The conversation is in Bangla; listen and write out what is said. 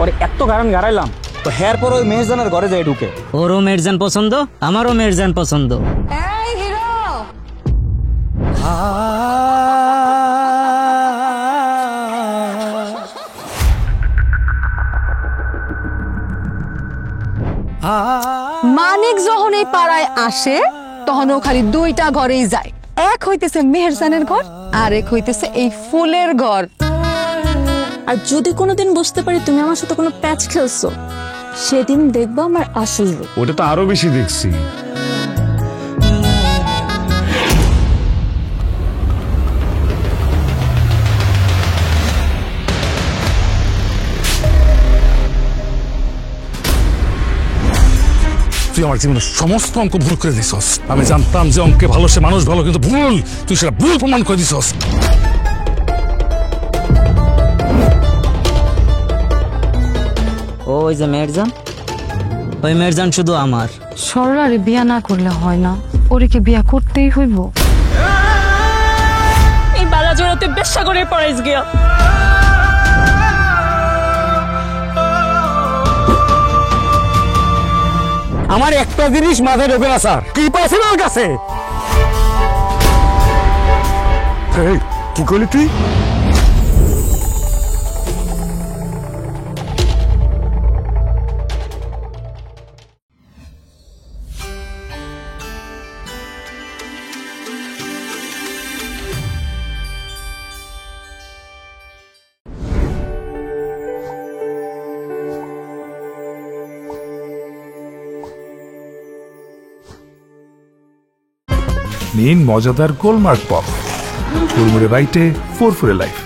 ওর এত গারান গাড়াইলাম তো হের পর ওই মেহজানের ঘরে যাই ঢুকে। ওরও মেরজান পছন্দ, আমারও মেরজান পছন্দ। এই হিরো, মানিক যখন এই পাড়ায় আসে তখন ও খালি দুইটা ঘরেই যায়, এক হইতেছে মেহেরজানের ঘর আর এক হইতেছে এই ফুলের ঘর। আর যদি কোনোদিন বুঝতে পারি তুমি আমার সাথে কোনো প্যাচ খেলছো, সেদিন দেখবো আমার আসল রূপ। ওটা তো আরো বেশি দেখছি। তুই আমার জীবনের সমস্ত অঙ্ক ভুল করে দিছস। আমি জানতাম যে অঙ্কে ভালো সে মানুষ ভালো, কিন্তু ভুল, তুই সেটা ভুল প্রমাণ করে দিছস। ওই যে মেরজান, ওই মেরজান শুধু আমার। সরলারে বিয়া না করলে হয় না, ওরে কি বিয়া করতেই হইব? এই বালাজোড়াতে বেশ্যাগরের পরাইজ গিয়া। আমার একটা জিনিস মাথায় ঢোকে না স্যার, কি পাচ্ছিল ওর কাছে? কি করলি তুই? নিন মজাদার গোলমার্ক পপ, ফুরমুরে বাইটে ফুরফুরে লাইফ।